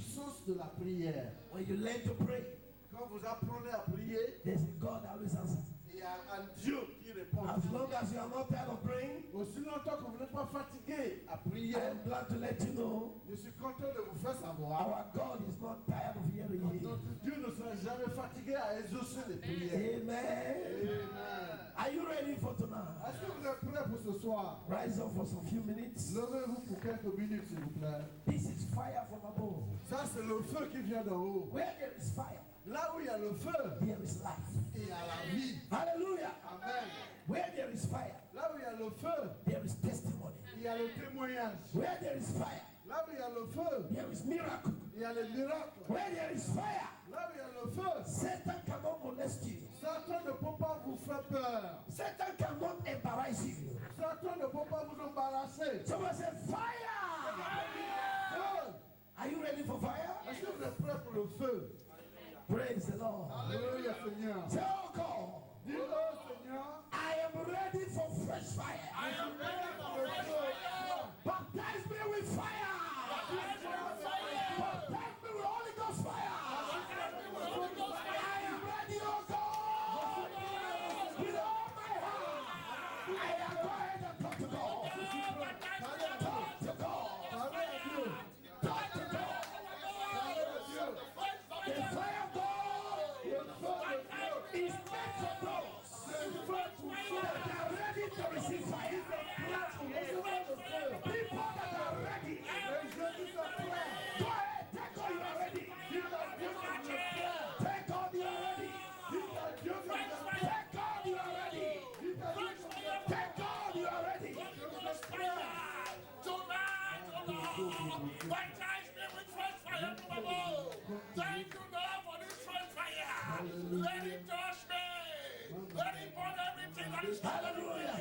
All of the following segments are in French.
puissance de la prière. When you learn to pray, Quand vous apprenez à prier, there's a God that always answers. il y a un Dieu qui répond. As long as you are not tired of praying, Aussi longtemps que vous n'êtes pas fatigué à prier, I am glad to let you know je suis content de vous faire savoir our God is not tired of hearing you. notre Dieu ne sera jamais fatigué à exaucer les prières. Amen. Amen. Are you ready for tonight? Est-ce que vous êtes prêts pour ce soir? Rise up for some few minutes. Levez-vous pour quelques minutes, s'il vous plaît. This is fire from above. Ça, c'est le feu qui vient d'en haut. Where there is fire, Là où il y a le feu, there is life. il y a la vie. Hallelujah. Amen. Where there is fire, Là où il y a le feu, there is testimony. il y a le témoignage. Where there is fire, Là où il y a le feu, there is miracle. il y a les miracles. Where there is fire, Là où il y a le feu, Satan cannot molest you. Satan ne peut pas vous faire peur. Satan cannot embarrass you. Satan ne peut pas vous embarrasser. Someone say fire. Feu. Are you ready for fire? Est-ce que vous êtes prêts pour le feu? Praise the Lord. Alléluia, Seigneur. Say, oh God, Dis, oh Seigneur, I am ready for fresh fire. I am ready for le feu. Baptize me with fire. Baptize me with Holy Ghost fire. I am ready, oh God, with all my heart. I am going to talk to God. Talk to God. Parlez à Dieu. Talk to God. Parlez à Dieu. The fire of God Le feu is meant for those that are ready to receive fire. People that are ready. Les gens qui sont prêts. Go ahead, take all you are ready. Take all you are ready. Take all you are ready. Take all you are ready. Baptize me with fresh fire from above. Thank you, God, for this fresh fire. Let it touch me. Let it burn everything that is Hallelujah.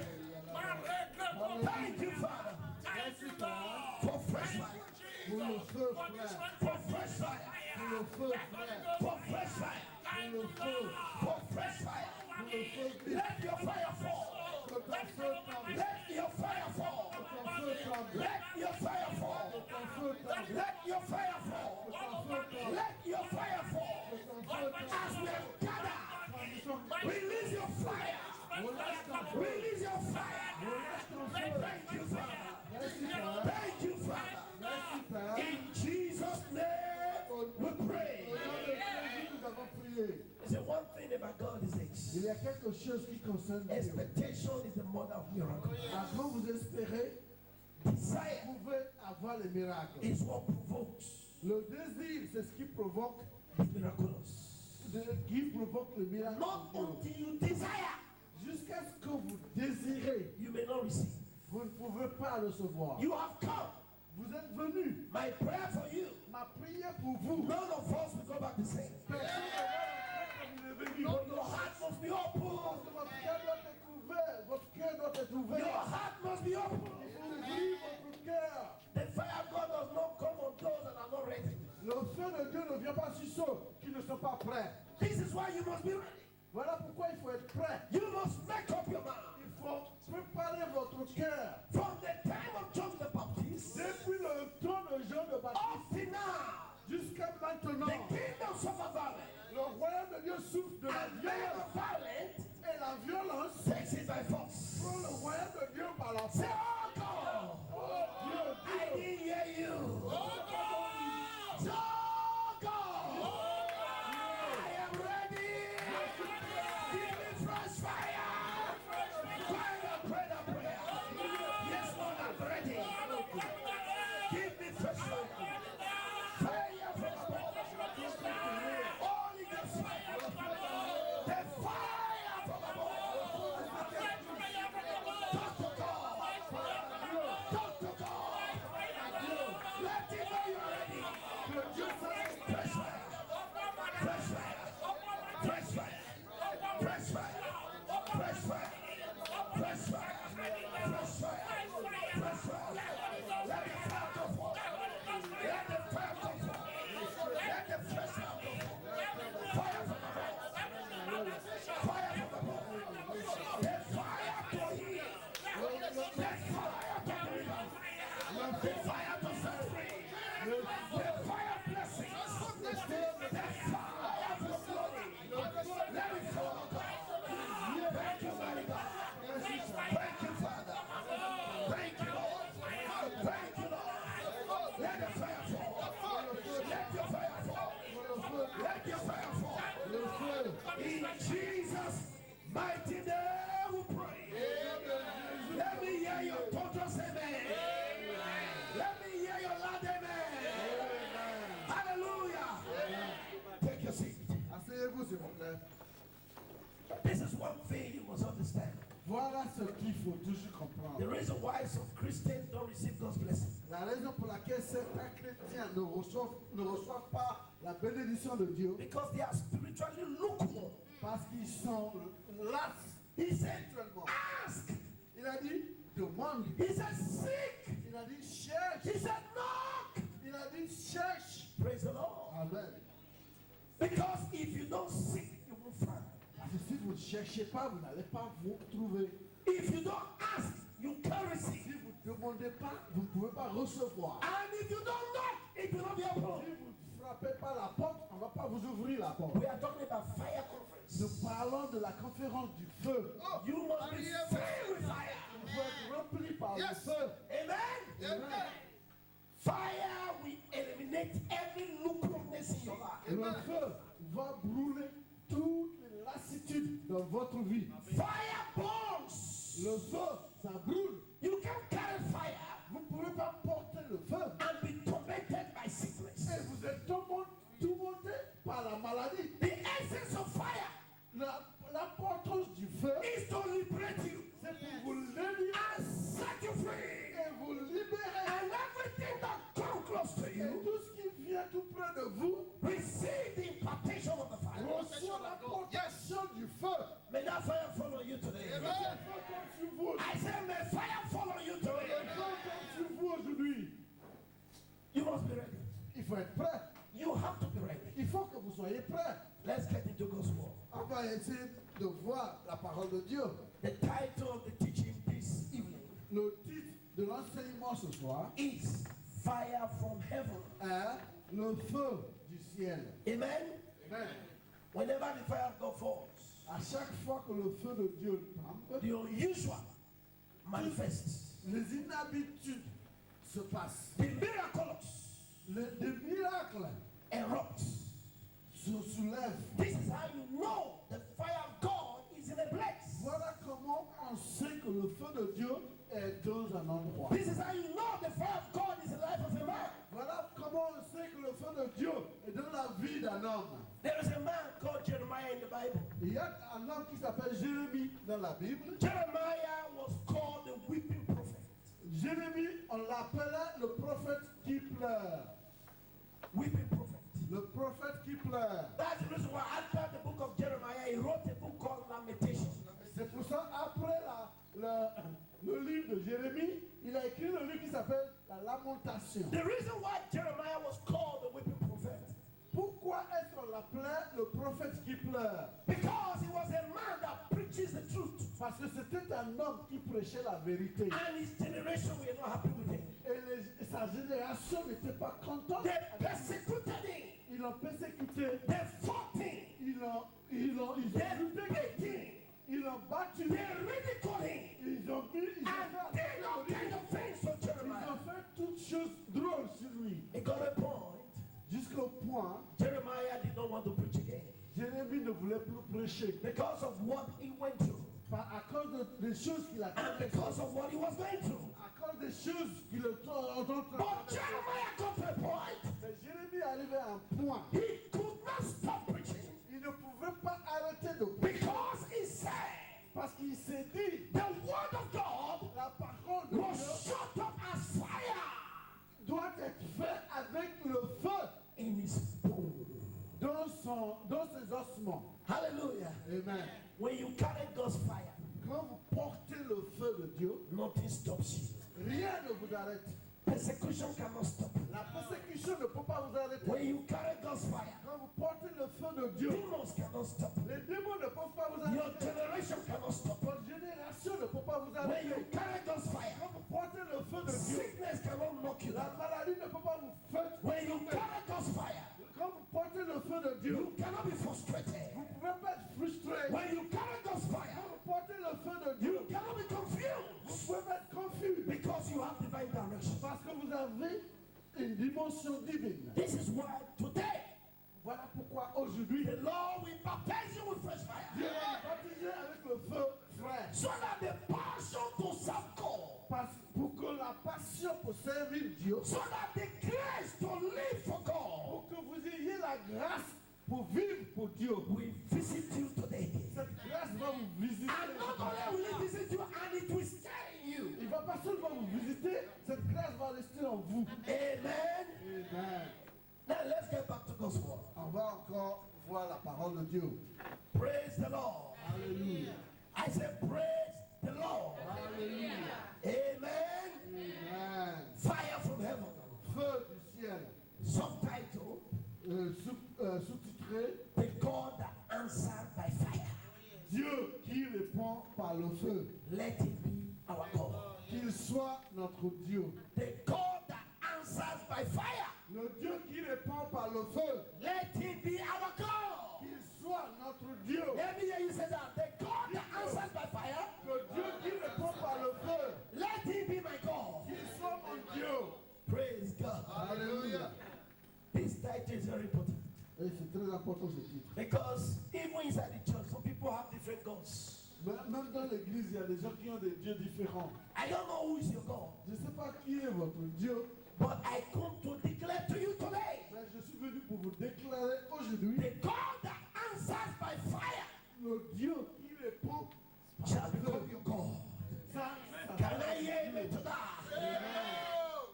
Thank you, Father, Thank you, Lord. for fresh fire. Pour le feu, For this frère. For fresh fire. Pour le feu, frère. For fresh fire. Thank Pour you, le feu. Lord. For fresh fire. Pour le feu, Let your fire fall. que ton feu tombe. Let your fire fall. Ton feu tombe. Let your fire fall. Ton feu tombe. Let your fire fall. Ton feu tombe. Let your fire fall. Ton feu As we tombe. gather, release your fire. Release your fire. Thank you, Father. Merci, Père. Thank you, Father. Merci, Père. In Jesus' name, we Au pray. nom de Jésus, nous avons prié. There's one thing about God is this. Il y a quelque chose qui concerne Dieu. Expectation is the mother of miracles. Quand vous espérez, Desire vous pouvez avoir les miracles. is what provokes Le désir, c'est ce qui provoque, the miraculous. le miracle. Not until you desire, Jusqu'à ce que vous désirez, you may not receive. vous ne pouvez pas recevoir. You have come. Vous êtes venus. My prayer for you, Ma prière pour vous. none of us will go back the same. Personne ne va comme il est venu. But your heart must be open. Votre cœur doit être ouvert. Votre cœur doit être Your ouvert. heart must be open. Ouvrez votre cœur. The fire of God does not come on those that are not ready. Le feu de Dieu ne vient pas sur ceux qui ne sont pas prêts. This is why you must be ready. Voilà pourquoi il faut être prêt. You must make up your mind. Il faut préparer votre cœur. From the time of John the Baptist Depuis le temps de Jean le Baptiste up to now, jusqu'à maintenant, the kingdom suffer violence. le royaume de Dieu souffre de la And then violence. the violent Et la violence takes it by force. prend le royaume de Dieu par la Say, force. oh God, Oh Dieu, I Dieu. didn't hear you. Oh, God. So, oh God, I am ready. Give me fresh fire. ce qu'il faut toujours comprendre. The reason why some Christians don't receive God's blessing. La raison pour laquelle certains chrétiens ne reçoivent pas la bénédiction de Dieu, Because they are spiritually lukewarm. parce qu'ils sont las He said, spirituellement. ask. Il a dit, demande. He said, seek. Il a dit, cherche. He said, knock. Il a dit, cherche. Praise the Lord. Amen. Because if you don't seek, you won't find. Parce que si vous ne cherchez pas, vous n'allez pas vous trouver. If you don't ask, you can't Si receive. vous ne demandez pas, vous ne pouvez pas recevoir. And if you don't knock, it will not be Si open. vous ne frappez pas la porte, on ne va pas vous ouvrir la porte. We are talking about fire conference. Nous parlons de la conférence du feu. You must be filled with fire. Vous pouvez être rempli par le Yes. feu. Amen. Amen. Fire will eliminate every lukewarmness in your life. Et le feu va brûler toutes les lassitudes dans votre vie. Fire burns. Le feu, ça brûle. You can carry fire Vous ne pouvez pas porter le feu. and be tormented by sickness. Et vous êtes tourmenté par la maladie. The essence of fire L'importance du feu, is to liberate you c'est pour vous libérer and set you free. et vous libérer. And everything that comes close to Et you, tout ce qui vient tout près de vous, receive the impartation of the fire. reçoit la protection du feu. May that fire follow you today. Le feu tombe sur vous. I say, may fire follow you Le today. feu tombe sur vous aujourd'hui. You must be ready. Il faut être prêt. You have to be ready. Il faut que vous soyez prêts. Let's get into God's word. On va essayer de voir la parole de Dieu. The title of the teaching this evening Le titre de l'enseignement ce soir is Fire from Heaven. est le feu du ciel. Amen. Amen. Whenever the fire of God falls, À chaque fois que le feu de Dieu tombe, the unusual manifests. les inhabitudes se passent. The miraculous Des miracles erupts. se soulèvent. This is how you know the fire of God is in a place. Voilà comment on sait que le feu de Dieu est dans un endroit. This is how you know the fire of God is in the life of a man. Voilà comment on sait que le feu de Dieu est dans la vie d'un homme. There is a man called Jeremiah in the Bible. Il y a un homme qui s'appelle Jérémie dans la Bible. Jeremiah was called the weeping prophet. Jérémie, on l'appelait le prophète qui pleure. Weeping prophet. Le prophète qui pleure. That's the reason why after the book of Jeremiah, he wrote a book called Lamentation. C'est pour ça, après le livre de Jérémie, il a écrit le livre qui s'appelle La Lamentation. The reason why Jeremiah was called the weeping prophet, Pourquoi est-ce qu'on l'appelait le prophète qui pleure? because he was a man that preaches the truth. Parce que c'était un homme qui prêchait la vérité. And his generation were not happy with him. Et sa génération n'était pas contente. They persecuted him. Ils l'ont persécuté. They fought him. Ils ont They lutté. beat him. Ils l'ont battu. They ridiculed him. Ils ont And did all kind of things to Ils Jeremiah. ont fait toutes choses drôles sur lui. It got a point. Jusqu'au point, Jeremiah did not want to preach again Jérémie ne voulait plus prêcher. because of what he went through À cause des choses qu'il a and traversées. because of what he was going through. À cause des choses qu'il a traversées. But Jeremiah got to a point. Mais Jérémie arrivait à un point. He could not stop preaching Il ne pouvait pas arrêter de prêcher. because he said Parce qu'il s'est dit, the word of God la parole de was Dieu shut up as fire doit être faite avec le feu in his bone. dans ses ossements. Hallelujah. Amen. When you carry God's fire, Quand vous portez le feu de Dieu, nothing stops you. rien ne vous arrête. Persecution cannot stop you. La persécution ne peut pas vous arrêter. When you carry God's fire, Quand vous portez le feu de Dieu, demons cannot stop you. les démons ne peuvent pas vous Your arrêter. generation cannot stop you. Votre génération ne peut pas vous When arrêter. you carry God's fire, Quand vous portez le feu de Dieu, sickness cannot knock you la down. maladie ne peut pas vous faire. When you carry God's fire, Quand vous portez le feu de Dieu, you cannot be frustrated. vous ne pouvez pas être frustré. When you carry God's fire, Quand vous portez le feu de Dieu, you cannot be vous confused pouvez pas être confus. because you have divine direction. Parce que vous avez une dimension divine. This is why today Voilà pourquoi aujourd'hui, the Lord will baptize you with fresh fire, Dieu va vous baptiser avec le feu frais. so that the passion to serve God, Pour que la passion pour servir Dieu, so that the grace to live for God pour que vous ayez la grâce pour vivre pour Dieu. will visit you today. Cette grâce va vous visiter. And not only will it visit you, and On va encore voir la parole de Dieu. Praise the Lord. Alléluia. I said, praise the Lord. Alléluia. Amen. Amen. Fire from heaven. Feu du ciel. Subtitle, Sous-titré, the God that answered by fire. Dieu qui répond par le feu. Let it be our God. Qu'il soit notre Dieu. The God that answers by fire. Le Dieu qui répond par le feu. Let it be our God. Qu'il soit notre Dieu. Let me hear you say that. The God that answers by fire. Le Dieu qui répond par le feu. Let him be my God. Qu'il soit mon Dieu. Praise God. Alléluia. This title is very important. Et c'est très important ce titre. Because even inside the church, some people have different gods. Même dans l'église, il y a des gens qui ont des dieux différents. I don't know who is your God, Je ne sais pas qui est votre Dieu, but I come to declare to you today, mais je suis venu pour vous déclarer aujourd'hui the God that answers by fire le Dieu qui répond shall become your God. ça. Can I hear me to that?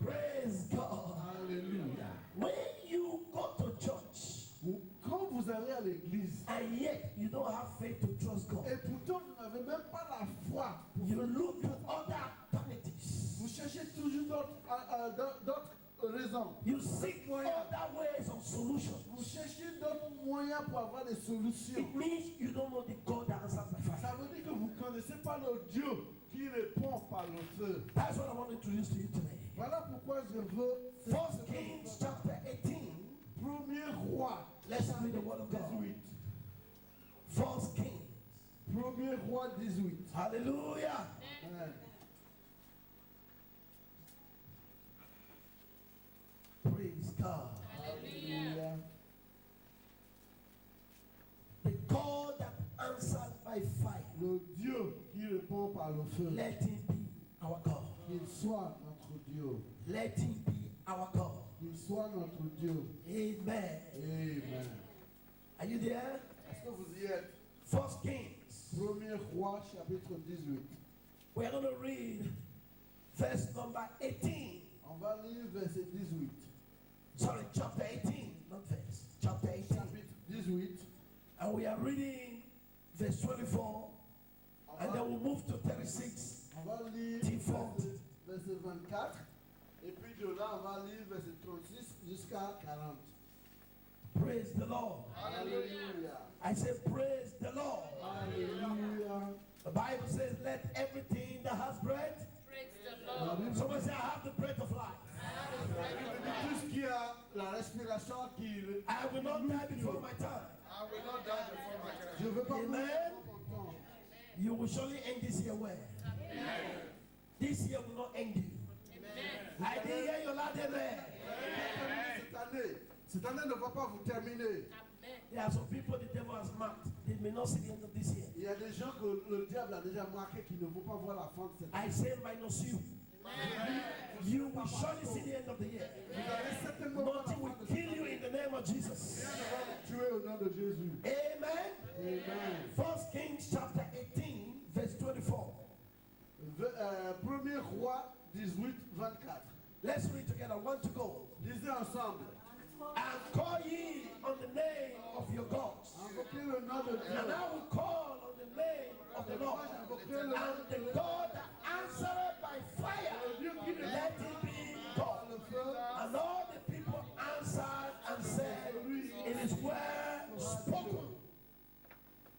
Praise God. Alléluia. When you go to church Quand vous allez à l'église, and yet you don't have faith to trust God, et pourtant vous n'avez même pas la foi, you look to other alternatives. vous cherchez toujours d'autres raisons. You seek other ways of solutions. Vous cherchez d'autres moyens pour avoir des solutions. It means you don't know the God that answers by fire. Ça veut dire que vous ne connaissez pas le Dieu qui répond par le feu. That's what I want to introduce to you today. Voilà pourquoi je veux 1 Kings chapter 18. Premier roi Let's read the word of God. 18. 1 Kings. Premier roi 18. Hallelujah. Amen. Praise God. Alléluia. The God that answered by fire. Le Dieu qui répond par le feu. Let him be our God. Qu'il soit notre Dieu. Let him be our God. Qu'il soit notre Dieu. Amen. Amen. Are you there? Est-ce que vous y êtes? 1 Kings. Premier roi chapitre 18. We're going to read verse number 18. On va lire verset 18. Sorry, chapter 18, not verse. Chapter 18. Chapitre 18. And we are reading verse 24. On And va, then we'll move to 36. on va lire T4. verset 24. Et puis de là, on va lire verset 36 jusqu'à 40. Praise the Lord. Alléluia. I said, praise the Lord. Alléluia. The Bible says, let everything that has breath. Praise the La Lord. Bible Someone say, I have the breath of life. dit tout ce qui a la respiration qui... I will not die before my time. I will not die before my time. Je ne veux pas Amen. mourir avant mon temps. You will surely end this year well. This year will not end you. I didn't hear your loud amen. Cette année ne va pas vous terminer. There are some people the devil has marked. They may not see the end of this year. Il y a des gens que le diable a déjà marqué qui ne vont pas voir la fin de cette année. I say minus you. You will surely see the end of the year. Vous allez certainement voir la Nothing fin will de cette kill you in the name of Jesus. année. On va vous tuer au nom de Jésus. Amen. Amen. 1 Kings chapter 18, verse 24. Premier roi 18, 24. Let's read together. One to go. Lisez ensemble. And call ye on the name of your gods. Invoquez le nom de Dieu. And I will call on the name of the Lord. Invoquez le nom And de the Dieu. God that answered by fire, let him be God. Le feu. And all the people answered and said, it is well spoken.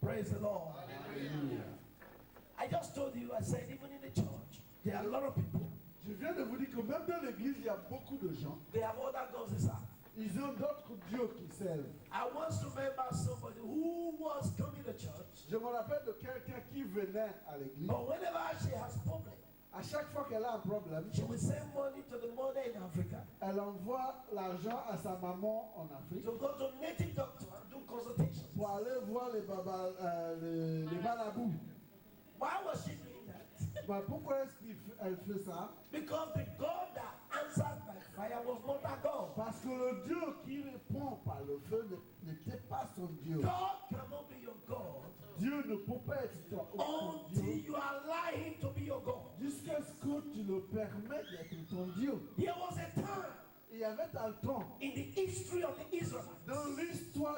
Praise the Lord. Alléluia. I just told you, I said, even in the church, there are a lot of people. Je viens de vous dire que même dans l'église, il y a beaucoup de gens. They have other gods inside. Ils ont d'autres dieux qui servent. I once remember somebody who was coming to church, Je me rappelle de quelqu'un qui venait à l'église. but whenever she has problem, À chaque fois qu'elle a un problème, she will send money to the mother in Africa elle envoie l'argent à sa maman en Afrique to go to native doctor and do consultations. pour aller voir les malabous. Why was she doing that? Mais pourquoi est-ce qu'elle fait ça? Because the God that answered by fire was not a God. Parce que le Dieu qui répond par le feu n'était pas son Dieu. God cannot be your God Dieu ne peut pas être ton until Dieu you allow him to be your God. jusqu'à ce que tu le permets d'être ton Dieu. There was a time Il y avait un temps in the history of the Israelites dans l'histoire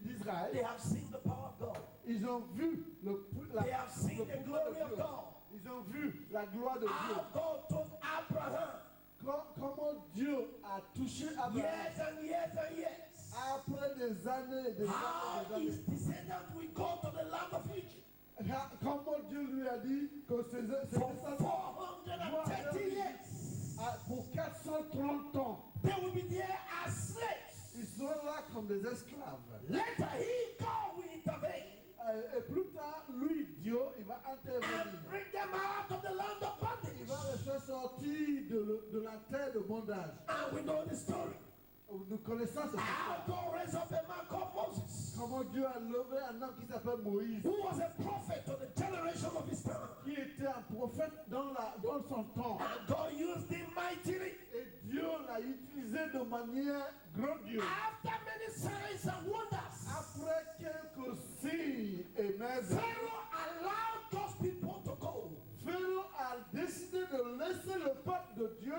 d'Israël, they have seen the power of God. ils ont vu They have seen the pouvoir de glory of Dieu. God. Ils ont vu la gloire de Dieu. How God took Abraham Comment Dieu a touché Abraham years and years and years. après des années et des How années. his descendants will go to the land of Egypt Comment Dieu lui a dit que ses for descendants 430 years. pour 430 ans, They will be there as slaves. ils sont là comme des esclaves. Later, he, God, will intervene Et plus tard, lui, Dieu, il va intervenir. and bring them out of the land of Il va bondage. les faire sortir de la terre de bondage. And we know the story. Nous connaissons cette How histoire. God raised up a man called Moses, Comment Dieu a levé un homme qui s'appelle Moïse, who was a prophet to the generation of his time. qui était un prophète dans son temps. And God used him mightily. Et Dieu l'a utilisé de manière grandiose. After many signs and wonders, Après quelques signes et merveilles, Pharaoh allowed God's people to go. Pharaon a décidé de laisser le peuple de Dieu,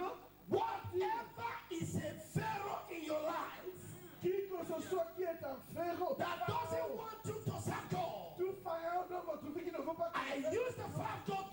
Whatever is a Pharaoh in your life qui que ce soit qui est un pharaon, that doesn't want you to serve God, tout pharaon dans votre vie qui ne veut pas I connaître, use the fact God